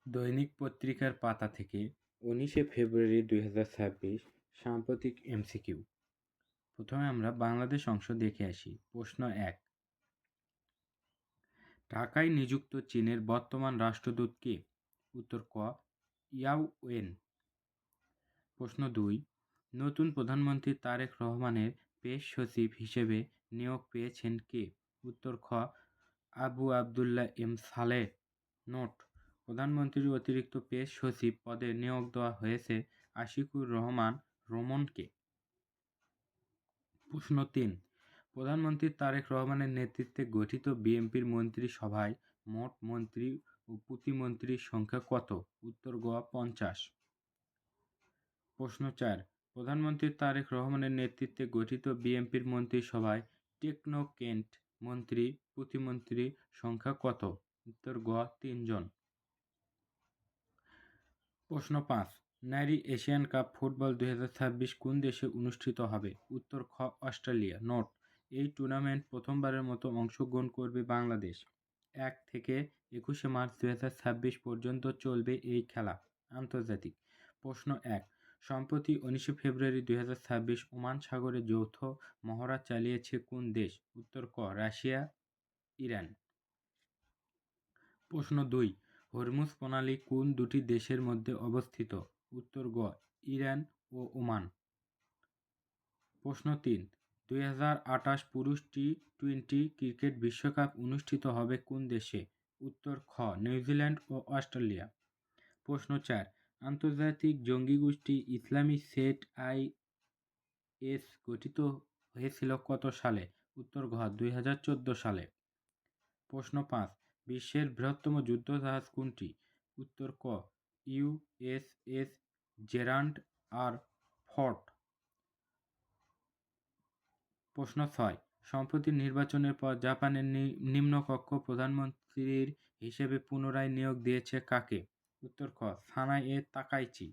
দৈনিক পত্রিকার পাতা থেকে 19শে ফেব্রুয়ারি 2026 সাম্প্রতিক এমসিকিউ। প্রথমে আমরা বাংলাদেশ অংশ দেখে আসি। প্রশ্ন 1, ঢাকায় নিযুক্ত চীনের বর্তমান রাষ্ট্রদূত কে? উত্তর ক, ইয়াও ওয়েন। প্রশ্ন 2, নতুন প্রধানমন্ত্রী তারেক রহমানের পেশ সচিব হিসেবে নিয়োগ পেয়েছেন কে? উত্তর খ, আবু আবদুল্লাহ এম সালেহ। নোট: প্রধানমন্ত্রীর অতিরিক্ত পেশ সচিব পদে নিয়োগ দেওয়া হয়েছে আশিকুর রহমান রোমনকে। প্রশ্ন 3, প্রধানমন্ত্রী তারেক রহমানের নেতৃত্বে গঠিত বিএনপির মন্ত্রিসভায় মোট মন্ত্রী ও প্রতিমন্ত্রীর সংখ্যা কত? উত্তর গ, 50। প্রশ্ন 4, প্রধানমন্ত্রী তারেক রহমানের নেতৃত্বে গঠিত বিএনপির মন্ত্রিসভায় টেকনোক্র্যাট মন্ত্রী প্রতিমন্ত্রীর সংখ্যা কত? উত্তর গ, 3 জন। প্রশ্ন 5, নারী এশিয়ান কাপ ফুটবল 2026 কোন দেশে অনুষ্ঠিত হবে? উত্তর খ, অস্ট্রেলিয়া। নোট: এই টুর্নামেন্ট প্রথমবারের মতো অংশগ্রহণ করবে বাংলাদেশ। 1 থেকে 21শে মার্চ 2026 পর্যন্ত চলবে এই খেলা। আন্তর্জাতিক। প্রশ্ন 1, সম্প্রতি 19শে ফেব্রুয়ারি 2026 ওমান সাগরে যৌথ মহড়া চালিয়েছে কোন দেশ? উত্তর ক, রাশিয়া, ইরান। প্রশ্ন 2, হরমুজ প্রণালী কোন দুটি দেশের মধ্যে অবস্থিত? উত্তর গ, ইরান ও ওমান। প্রশ্ন 3, 2028 পুরুষ টি-20 ক্রিকেট বিশ্বকাপ অনুষ্ঠিত হবে কোন দেশে? উত্তর খ, নিউজিল্যান্ড ও অস্ট্রেলিয়া। প্রশ্ন 4, আন্তর্জাতিক জঙ্গি গোষ্ঠী ইসলামী স্টেট আইএস গঠিত হয়েছিল কত সালে? উত্তর ঘ, 2014 সালে। প্রশ্ন 5, বিশ্বের বৃহত্তম যুদ্ধজাহাজ কোনটি? উত্তর ক, ইউএসএস জেরাল্ড আর ফোর্ড। প্রশ্ন 6, সম্প্রতি নির্বাচনের পর জাপানের নিম্নকক্ষ প্রধানমন্ত্রীর হিসেবে পুনরায় নিয়োগ দিয়েছে কাকে? উত্তর খ, সানায়ে তাকাইচি।